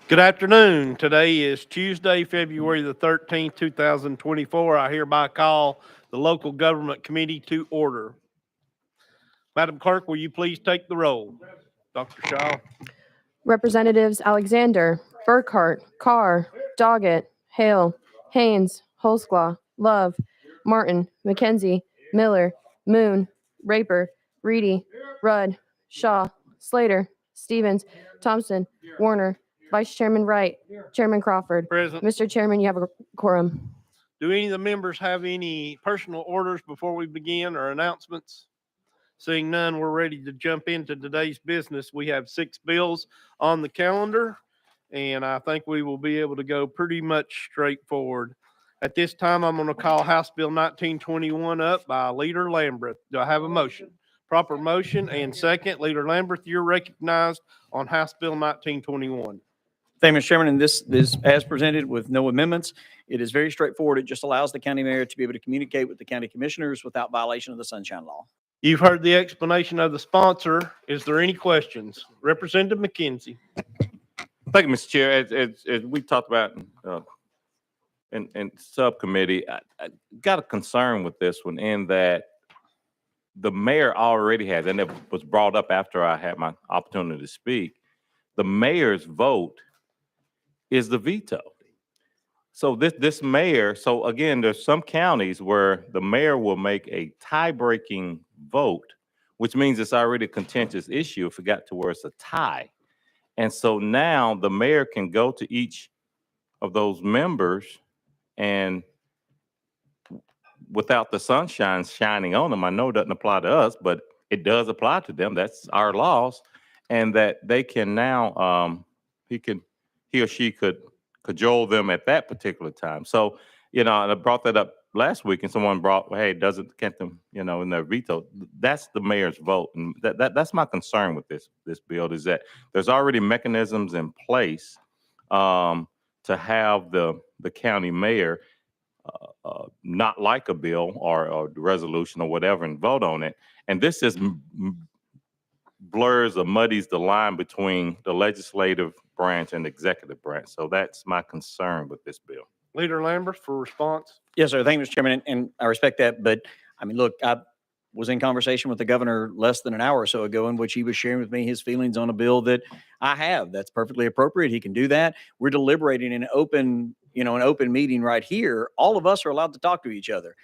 Good afternoon. Today is Tuesday, February the 13th, 2024. I hereby call the local government committee to order. Madam Clerk, will you please take the roll? Dr. Shaw. Representatives Alexander, Burkhart, Carr, Doggett, Hale, Haynes, Holsclaw, Love, Martin, McKenzie, Miller, Moon, Raper, Reedy, Rudd, Shaw, Slater, Stevens, Thompson, Warner, Vice Chairman Wright, Chairman Crawford. Present. Mr. Chairman, you have a quorum. Do any of the members have any personal orders before we begin or announcements? Seeing none, we're ready to jump into today's business. We have 6 bills on the calendar, and I think we will be able to go pretty much straightforward. At this time, I'm going to call House Bill 1921 up by Leader Lamberth. Do I have a motion? Proper motion and second. Leader Lamberth, you're recognized on House Bill 1921. Thank you, Mr. Chairman. And this is as presented with no amendments. It is very straightforward. It just allows the county mayor to be able to communicate with the county commissioners without violation of the Sunshine Law. You've heard the explanation of the sponsor. Is there any questions? Representative McKenzie. Thank you, Mr. Chair. As we talked about in subcommittee, I got a concern with this one in that the mayor already has, and it was brought up after I had my opportunity to speak, the mayor's vote is the veto. So this mayor, so again, there's some counties where the mayor will make a tie-breaking vote, which means it's already a contentious issue if it got to where it's a tie. And so now the mayor can go to each of those members and without the sunshine shining on them, I know it doesn't apply to us, but it does apply to them. That's our laws. And that they can now, he or she could cajole them at that particular time. So, and I brought that up last week and someone brought, hey, can't them, in their veto. That's the mayor's vote. And that's my concern with this bill is that there's already mechanisms in place to have the county mayor not like a bill or the resolution or whatever and vote on it. And this just blurs or muddies the line between the legislative branch and the executive branch. So that's my concern with this bill. Leader Lamberth for response. Yes, sir. Thank you, Mr. Chairman. And I respect that. But I mean, look, I was in conversation with the governor less than an hour or so ago in which he was sharing with me his feelings on a bill that I have. That's perfectly appropriate. He can do that. We're deliberating in an open meeting right here. All of us are allowed to talk to each other.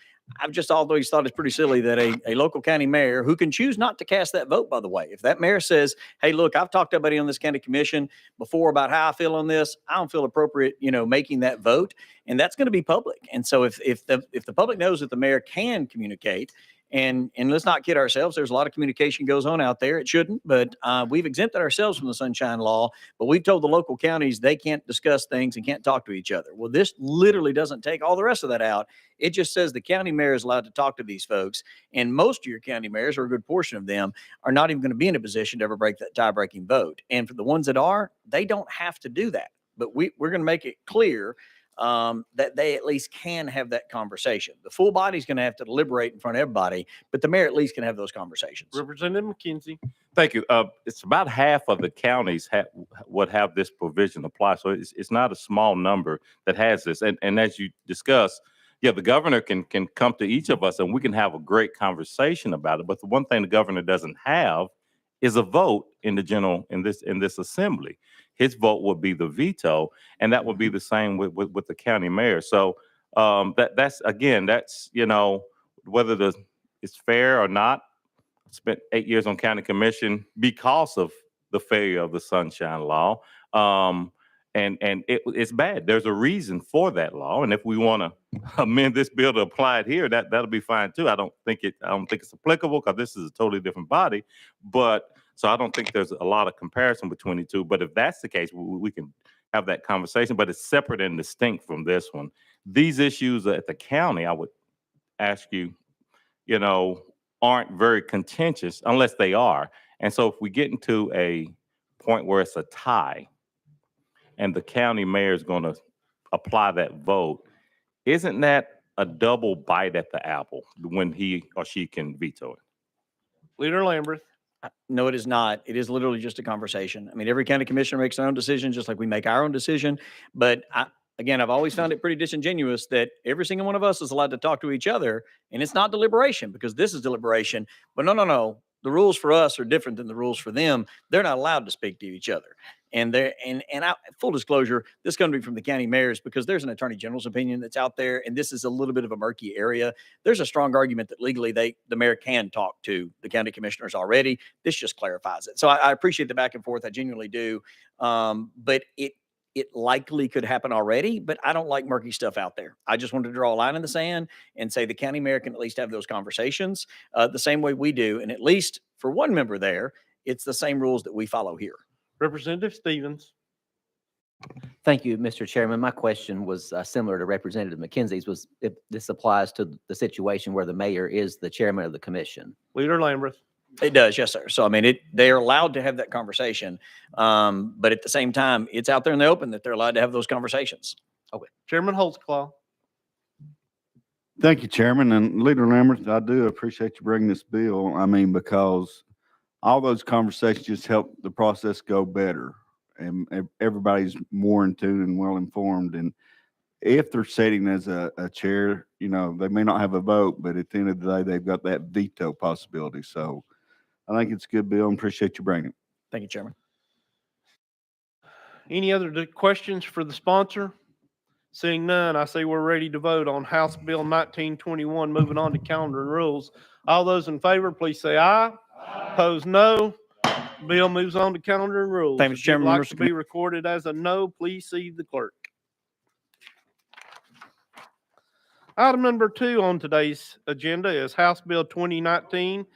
I've just always thought it's pretty silly that a local county mayor who can choose not to cast that vote, by the way, if that mayor says, hey, look, I've talked to everybody on this county commission before about how I feel on this, I don't feel appropriate, making that vote. And that's going to be public. And so if the public knows that the mayor can communicate, and let's not kid ourselves, there's a lot of communication goes on out there. It shouldn't, but we've exempted ourselves from the Sunshine Law, but we've told the local counties they can't discuss things and can't talk to each other. Well, this literally doesn't take all the rest of that out. It just says the county mayor is allowed to talk to these folks. And most of your county mayors, or a good portion of them, are not even going to be in a position to ever break that tie-breaking vote. And for the ones that are, they don't have to do that. But we're going to make it clear that they at least can have that conversation. The full body's going to have to deliberate in front of everybody, but the mayor at least can have those conversations. Representative McKenzie. Thank you. It's about half of the counties would have this provision apply. So it's not a small number that has this. And as you discussed, yeah, the governor can come to each of us and we can have a great conversation about it. But the one thing the governor doesn't have is a vote in this assembly. His vote would be the veto, and that would be the same with the county mayor. So that's whether it's fair or not. I spent 8 years on county commission because of the failure of the Sunshine Law, and it's bad. There's a reason for that law, and if we want to amend this bill to apply it here, that'll be fine too. I don't think it's applicable because this is a totally different body, but. So I don't think there's a lot of comparison between the two. But if that's the case, we can have that conversation. But it's separate and distinct from this one. These issues at the county, I would ask you, aren't very contentious unless they are. And so if we get into a point where it's a tie and the county mayor is going to apply that vote, isn't that a double bite at the apple when he or she can veto it? Leader Lamberth. No, it is not. It is literally just a conversation. I mean, every county commissioner makes their own decision, just like we make our own decision. But again, I've always found it pretty disingenuous that every single one of us is allowed to talk to each other, and it's not deliberation because this is deliberation. But no. The rules for us are different than the rules for them. They're not allowed to speak to each other. Full disclosure, this coming from the county mayors, because there's an attorney general's opinion that's out there, and this is a little bit of a murky area. There's a strong argument that legally the mayor can talk to the county commissioners already. This just clarifies it. So I appreciate the back and forth. I genuinely do. But it likely could happen already, but I don't like murky stuff out there. I just wanted to draw a line in the sand and say the county mayor can at least have those conversations the same way we do. And at least for one member there, it's the same rules that we follow here. Representative Stevens. Thank you, Mr. Chairman. My question was similar to Representative McKenzie's, was if this applies to the situation where the mayor is the chairman of the commission. Leader Lamberth. It does, yes, sir. So, I mean, they're allowed to have that conversation. But at the same time, it's out there in the open that they're allowed to have those conversations. Chairman Holtzclaw. Thank you, Chairman. And Leader Lambert, I do appreciate you bringing this bill. I mean, because all those conversations just help the process go better. And everybody's more in tune and well informed. And if they're sitting as a chair, you know, they may not have a vote, but at the end of the day, they've got that veto possibility. So I think it's a good bill and appreciate you bringing it. Thank you, Chairman. Any other questions for the sponsor? Seeing none, I say we're ready to vote on House Bill 1921, moving on to calendar and rules. All those in favor, please say aye. Opposed, no. Bill moves on to calendar and rules. Thank you, Mr. If you'd Chairman, like members to of be recorded as a no, please see the clerk. Item number 2 on today's agenda is House Bill 2019.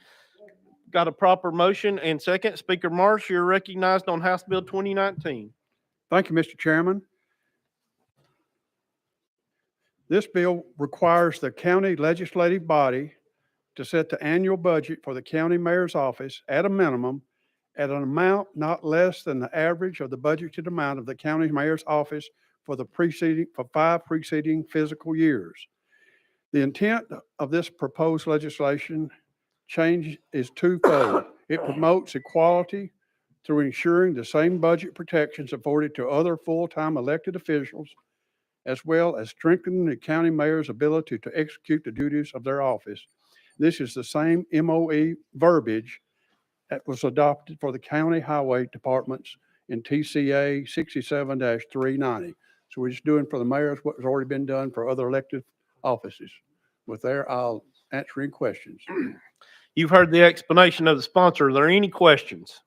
Got a proper motion and second. Speaker Marsh, you're recognized on House Bill 2019. Thank you, Mr. Chairman. This bill requires the county legislative body to set the annual budget for the county mayor's office at a minimum at an amount not less than the average of the budgeted amount of the county mayor's office for 5 preceding fiscal years. The intent of this proposed legislation change is twofold. It promotes equality through ensuring the same budget protections afforded to other full-time elected officials, as well as strengthening the county mayor's ability to execute the duties of their office. This is the same MOE verbiage that was adopted for the county highway departments in TCA 67-390. So we're just doing for the mayors what has already been done for other elected offices. With there, I'll answer any questions. You've heard the explanation of the sponsor. Are there any questions?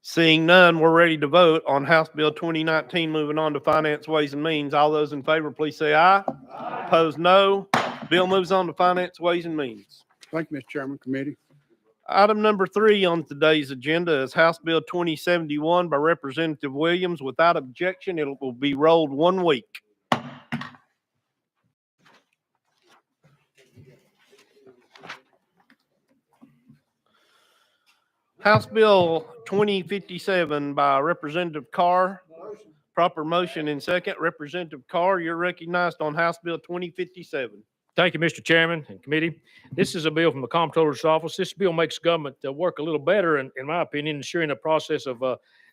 Seeing none, we're ready to vote on House Bill 2019, moving on to Finance, Ways and Means. All those in favor, please say aye. Opposed, no. Bill moves on to Finance, Ways and Means. Thank you, Mr. Chairman, committee. Item number 3 on today's agenda is House Bill 2071 by Representative Williams. Without objection, it will be rolled 1 week. House Bill 2057 by Representative Carr. Proper motion in second. Representative Carr, you're recognized on House Bill 2057. Thank you, Mr. Chairman and committee. This is a bill from the Comptroller's Office. This bill makes government work a little better, in my opinion, ensuring a process of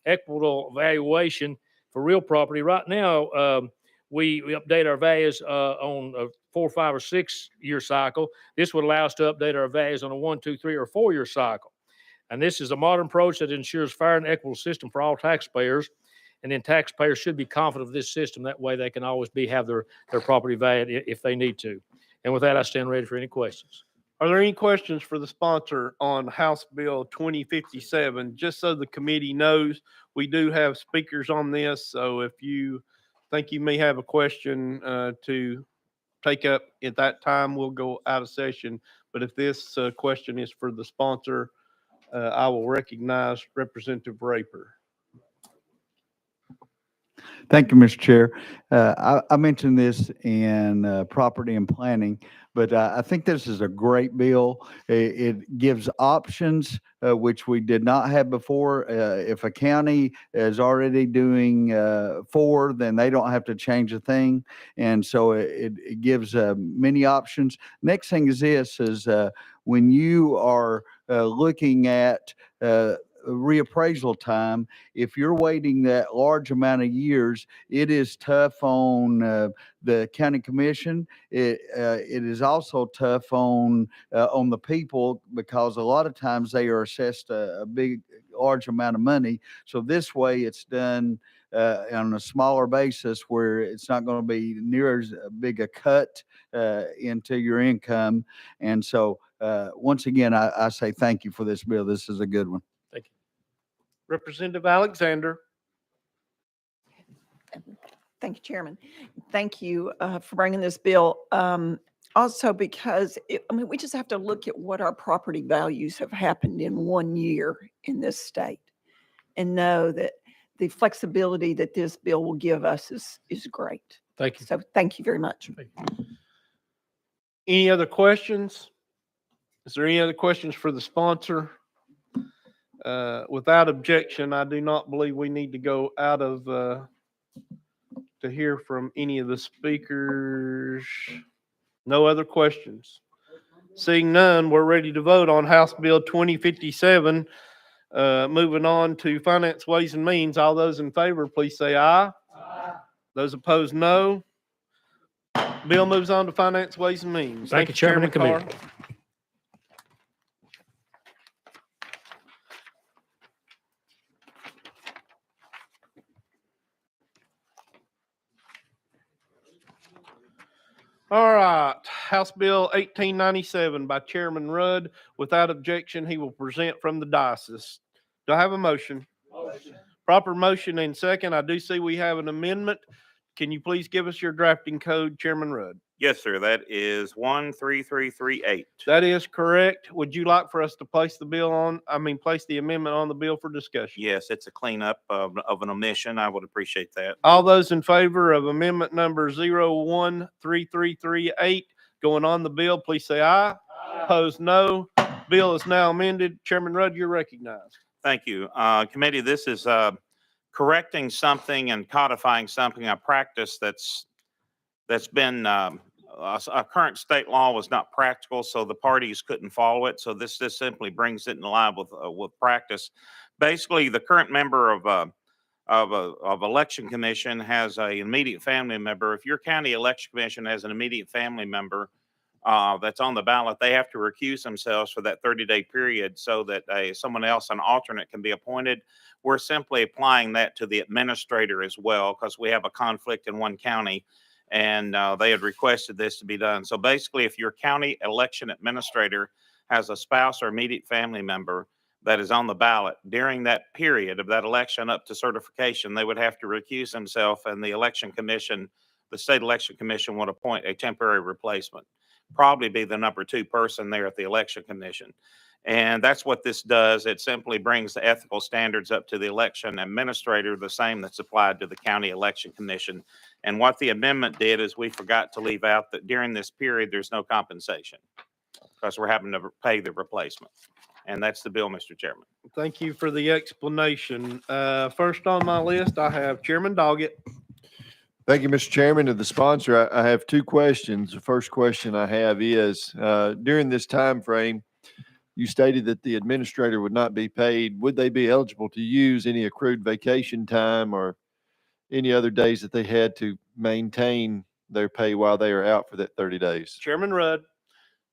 equitable valuation for real property. Right now, we update our values on a 4, 5, or 6 year cycle. This would allow us to update our values on a 1, 2, 3, or 4 year cycle. And this is a modern approach that ensures fair and equitable system for all taxpayers. And then taxpayers should be confident of this system. That way they can always have their property valued if they need to. And with that, I stand ready for any questions. Are there any questions for the sponsor on House Bill 2057? Just so the committee knows, we do have speakers on this. So if you think you may have a question to take up at that time, we'll go out of session. But if this question is for the sponsor, I will recognize Representative Raper. Thank you, Mr. Chair. I mentioned this in property and planning, but I think this is a great bill. It gives options, which we did not have before. If a county is already doing 4, then they don't have to change a thing. And so it gives many options. Next thing is this, is when you are looking at reappraisal time. If you're waiting that large amount of years, it is tough on the county commission. It is also tough on the people, because a lot of times they are assessed a big, large amount of money. So this way it's done on a smaller basis, where it's not going to be near as big a cut into your income. And so once again, I say thank you for this bill. This is a good one. Representative Alexander. Thank you, Chairman. Thank you for bringing this bill. Also, because we just have to look at what our property values have happened in 1 year in this state, and know that the flexibility that this bill will give us is great. Thank you. So thank you very much. Any other questions? Is there any other questions for the sponsor? Without objection, I do not believe we need to go out of, to hear from any of the speakers. No other questions. Seeing none, we're ready to vote on House Bill 2057. Moving on to Finance, Ways and Means. All those in favor, please say aye. Aye. Those opposed, no. Bill moves on to Finance, Ways and Means. Thank you, Chairman and Carr. Committee. All right, House Bill 1897 by Chairman Rudd. Without objection, he will present from the diocese. Do I have a motion? Motion. Proper motion and second. I do see we have an amendment. Can you please give us your drafting code, Chairman Rudd? Yes, sir. That is 13338. That is correct. Would you like for us to place the amendment on the bill for discussion? Yes, it's a cleanup of an omission. I would appreciate that. All those in favor of amendment number 013338 going on the bill, please say aye. Aye. Opposed, no. Bill is now amended. Chairman Rudd, you're recognized. Thank you. Committee, this is correcting something and codifying something, a practice that's been a current state law was not practical, so the parties couldn't follow it. So this simply brings it in line with practice. Basically, the current member of election commission has an immediate family member. If your county election commission has an immediate family member that's on the ballot, they have to recuse themselves for that 30-day period so that someone else, an alternate, can be appointed. We're simply applying that to the administrator as well, because we have a conflict in one county. And they had requested this to be done. So basically, if your county election administrator has a spouse or immediate family member that is on the ballot during that period of that election up to certification, they would have to recuse themselves, and the election commission, the state election commission, would appoint a temporary replacement, probably be the number 2 person there at the election commission. And that's what this does. It simply brings the ethical standards up to the election administrator, the same that's applied to the county election commission. And what the amendment did is we forgot to leave out that during this period, there's no compensation, because we're having to pay the replacement. And that's the bill, Mr. Chairman. Thank you for the explanation. First on my list, I have Chairman Doggett. Thank you, Mr. Chairman. To the sponsor, I have 2 questions. The first question I have is, during this time frame, you stated that the administrator would not be paid. Would they be eligible to use any accrued vacation time or any other days that they had to maintain their pay while they are out for that 30 days? Chairman Rudd.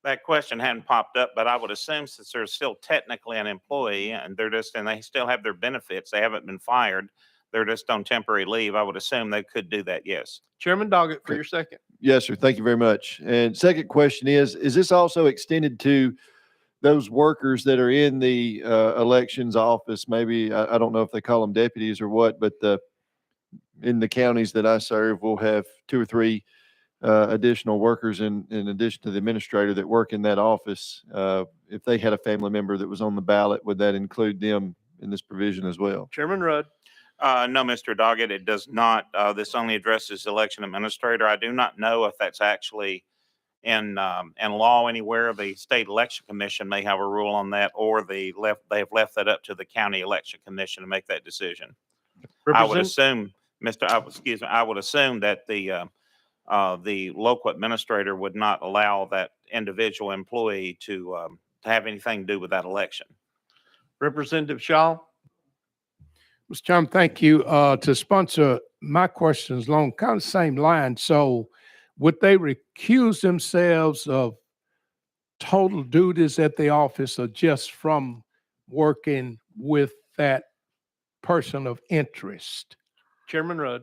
That question hadn't popped up, but I would assume since they're still technically an employee and they still have their benefits, they haven't been fired, they're just on temporary leave, I would assume they could do that, yes. Chairman Doggett for your second. Yes, sir. Thank you very much. And second question is this also extended to those workers that are in the elections office? Maybe, I don't know if they call them deputies or what, but in the counties that I serve, we'll have 2 or 3 additional workers in addition to the administrator that work in that office. If they had a family member that was on the ballot, would that include them in this provision as well? Chairman Rudd. No, Mr. Doggett, it does not. This only addresses election administrator. I do not know if that's actually in law anywhere. The state election commission may have a rule on that, or they have left that up to the county election commission to make that decision. I would assume, I would assume that the local administrator would not allow that individual employee to to have anything to do with that election. Representative Shaw. Mr. Chairman, thank you. To sponsor my questions along kind of same line. So would they recuse themselves of total duties at the office or just from working with that person of interest? Chairman Rudd.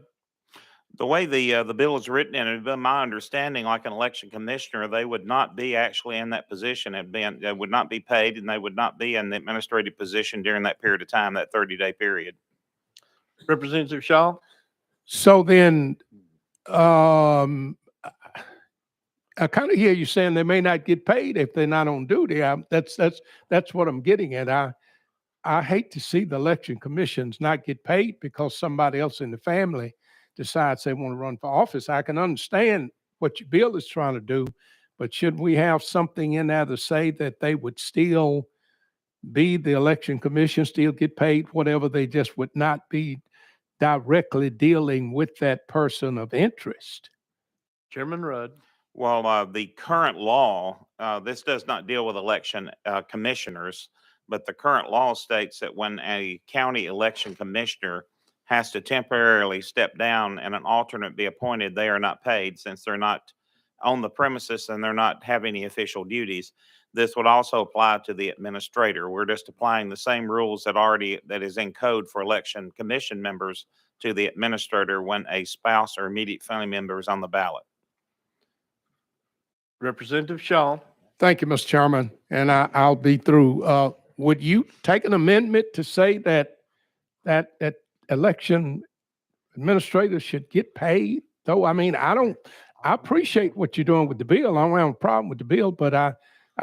The way the bill is written, and it's been my understanding, like an election commissioner, they would not be actually in that position. They would not be paid, and they would not be in the administrative position during that period of time, that 30-day period. Representative Shaw. So then, I kind of hear you saying they may not get paid if they're not on duty. That's what I'm getting at. I hate to see the election commissions not get paid because somebody else in the family decides they want to run for office. I can understand what your bill is trying to do, but should we have something in there to say that they would still be the election commission, still get paid whatever, they just would not be directly dealing with that person of interest? Chairman Rudd. Well, the current law, this does not deal with election commissioners, but the current law states that when a county election commissioner has to temporarily step down and an alternate be appointed, they are not paid since they're not on the premises and they're not have any official duties. This would also apply to the administrator. We're just applying the same rules that is in code for election commission members to the administrator when a spouse or immediate family member is on the ballot. Representative Shaw. Thank you, Mr. Chairman, and I'll be through. Would you take an amendment to say that election administrators should get paid? Though, I mean, I appreciate what you're doing with the bill. I don't have a problem with the bill, but I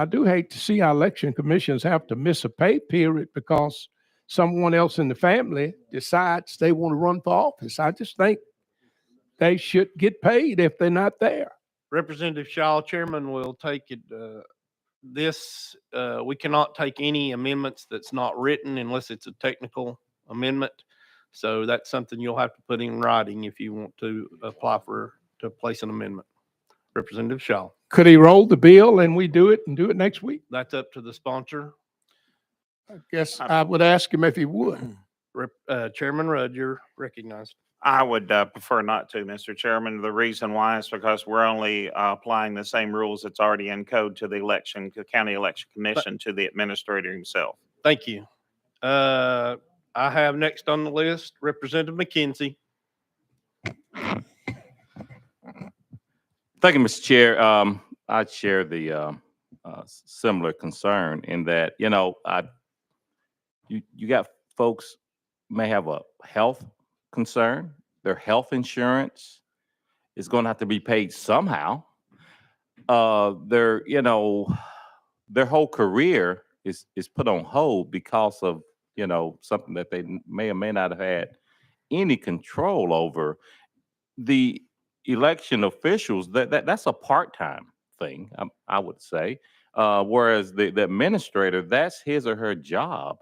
do hate to see our election commissions have to miss a pay period because someone else in the family decides they want to run for office. I just think they should get paid if they're not there. Representative Shaw, Chairman will take it. We cannot take any amendments that's not written unless it's a technical amendment. So that's something you'll have to put in writing if you want to apply to place an amendment. Representative Shaw. Could he roll the bill and we do it next week? That's up to the sponsor. I guess I would ask him if he would. Chairman Rudd, you're recognized. I would prefer not to, Mr. Chairman. The reason why is because we're only applying the same rules that's already in code to the county election commission, to the administrator himself. Thank you. I have next on the list, Representative McKenzie. Thank you, Mr. Chair. I share the similar concern in that, you got folks may have a health concern. Their health insurance is going to have to be paid somehow. Their whole career is put on hold because of, something that they may or may not have had any control over. The election officials, that's a part-time thing, I would say. Whereas the administrator, that's his or her job.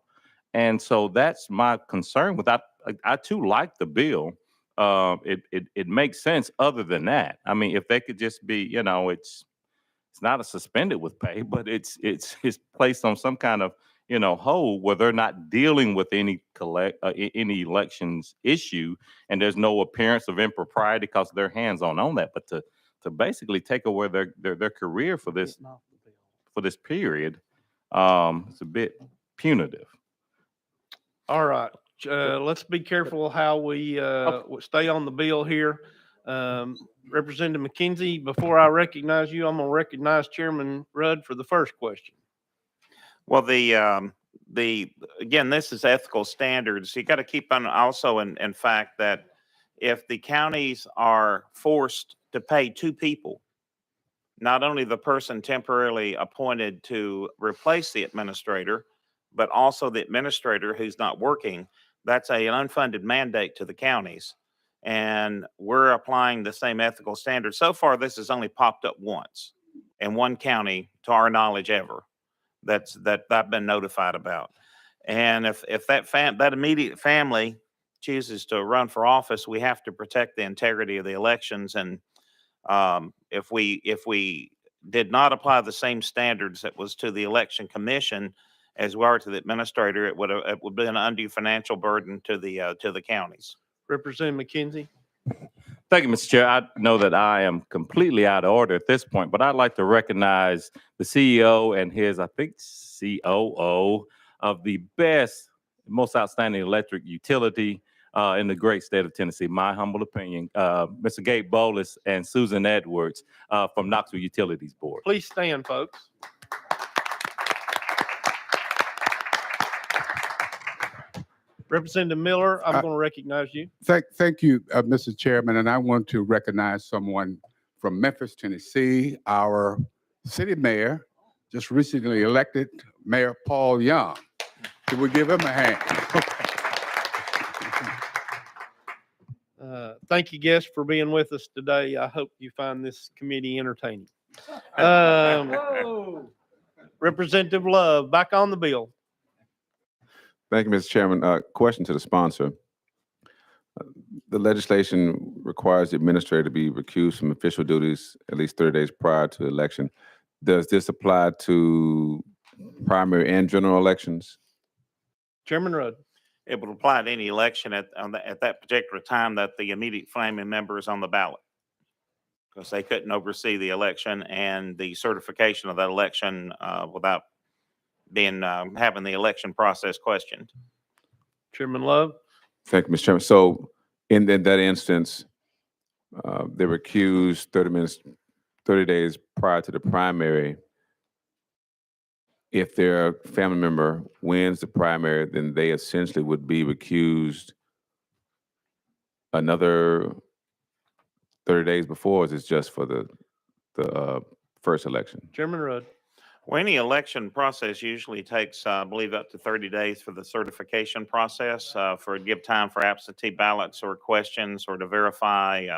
And so that's my concern with that. I too like the bill. It makes sense other than that. I mean, if they could just be, it's not a suspended with pay, but it's placed on some kind of, hold where they're not dealing with any elections issue, and there's no appearance of impropriety because they're hands-on on that. But to basically take away their career for this period, it's a bit punitive. All right. Let's be careful how we stay on the bill here. Representative McKenzie, before I recognize you, I'm going to recognize Chairman Rudd for the first question. Well, again, this is ethical standards. You got to keep on also in fact that if the counties are forced to pay two people, not only the person temporarily appointed to replace the administrator, but also the administrator who's not working, that's an unfunded mandate to the counties. And we're applying the same ethical standards. So far, this has only popped up once in one county, to our knowledge, ever that I've been notified about. And if that immediate family chooses to run for office, we have to protect the integrity of the elections. And if we did not apply the same standards that was to the election commission as well to the administrator, it would be an undue financial burden to the counties. Representative McKenzie. Thank you, Mr. Chair. I know that I am completely out of order at this point, but I'd like to recognize the CEO and his, I think, COO of the best, most outstanding electric utility in the great state of Tennessee, my humble opinion, Mr. Gabe Bolus and Susan Edwards from Knoxville Utilities Board. Please stand, folks. Representative Miller, I'm going to recognize you. Thank you, Mr. Chairman, and I want to recognize someone from Memphis, Tennessee, our city mayor, just recently elected, Mayor Paul Young. Can we give him a hand? Thank you, guests, for being with us today. I hope you find this committee entertaining. Representative Love, back on the bill. Thank you, Mr. Chairman. Question to the sponsor. The legislation requires the administrator to be recused from official duties at least 30 days prior to the election. Does this apply to primary and general elections? Chairman Rudd. It would apply to any election at that particular time that the immediate family member is on the ballot, because they couldn't oversee the election and the certification of that election without being having the election process questioned. Chairman Love. Thank you, Mr. Chairman. So in that instance, they were recused 30 days prior to the primary. If their family member wins the primary, then they essentially would be recused another 30 days before, or is it just for the first election? Chairman Rudd. Well, any election process usually takes, I believe, up to 30 days for the certification process, for give time for absentee ballots or questions, or to verify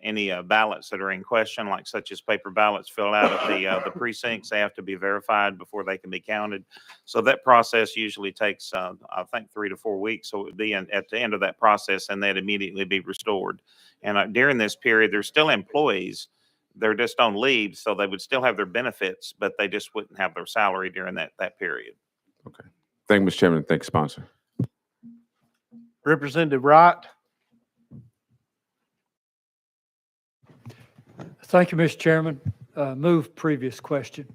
any ballots that are in question, like such as paper ballots filled out at the precincts. They have to be verified before they can be counted. So that process usually takes, I think, 3 to 4 weeks. So it would be at the end of that process, and they'd immediately be restored. And during this period, they're still employees. They're just on leave, so they would still have their benefits, but they just wouldn't have their salary during that period. Okay. Thank you, Mr. Chairman. Thank you, sponsor. Representative Wright. Thank you, Mr. Chairman. Move previous question.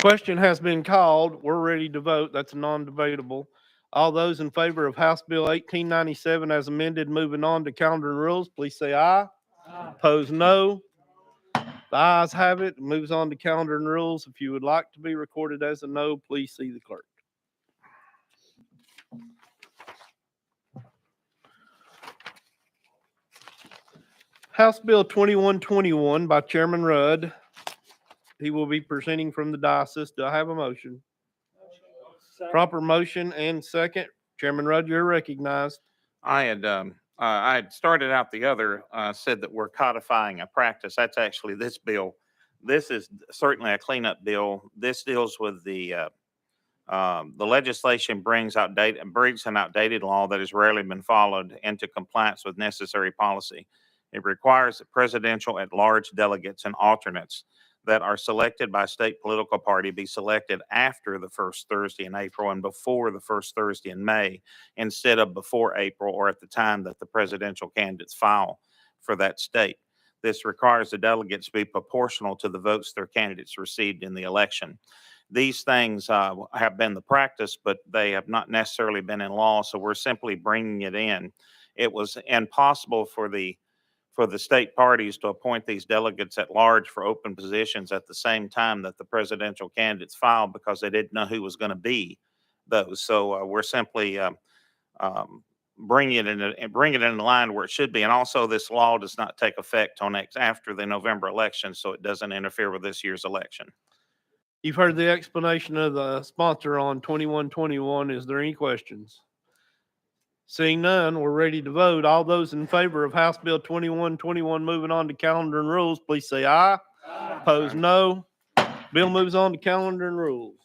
Question has been called. We're ready to vote. That's non-debatable. All those in favor of House Bill 1897 as amended, moving on to calendar and rules, please say aye. Opposed, no. The ayes have it. Moves on to calendar and rules. If you would like to be recorded as a no, please see the clerk. House Bill 2121 by Chairman Rudd. He will be presenting from the diocese. Do I have a motion? Proper motion and second. Chairman Rudd, you're recognized. I had started out the other, said that we're codifying a practice. That's actually this bill. This is certainly a cleanup bill. This deals with the legislation brings an outdated law that has rarely been followed into compliance with necessary policy. It requires that presidential at-large delegates and alternates that are selected by state political party be selected after the first Thursday in April and before the first Thursday in May, instead of before April or at the time that the presidential candidates file for that state. This requires the delegates be proportional to the votes their candidates received in the election. These things have been the practice, but they have not necessarily been in law, so we're simply bringing it in. It was impossible for the state parties to appoint these delegates at large for open positions at the same time that the presidential candidates filed, because they didn't know who was going to be those. So we're simply bring it in line where it should be. And also, this law does not take effect after the November election, so it doesn't interfere with this year's election. You've heard the explanation of the sponsor on 2121. Is there any questions? Seeing none, we're ready to vote. All those in favor of House Bill 2121 moving on to calendar and rules, please say aye. Opposed, no. Bill moves on to calendar and rules.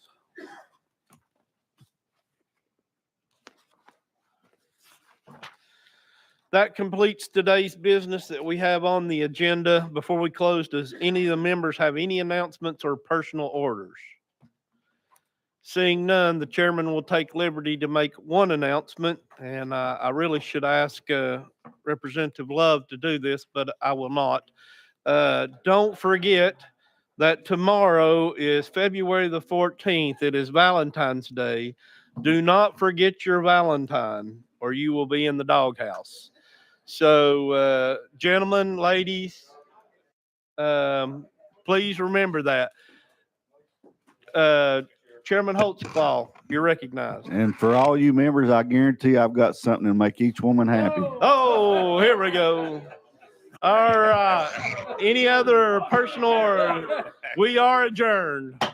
That completes today's business that we have on the agenda. Before we close, does any of the members have any announcements or personal orders? Seeing none, the chairman will take liberty to make one announcement, and I really should ask Representative Love to do this, but I will not. Don't forget that tomorrow is February the 14th. It is Valentine's Day. Do not forget your Valentine, or you will be in the doghouse. So, gentlemen, ladies, please remember that. Chairman Holtzclaw, you're recognized. And for all you members, I guarantee I've got something to make each woman happy. Oh, here we go. All right. Any other personal or we are adjourned.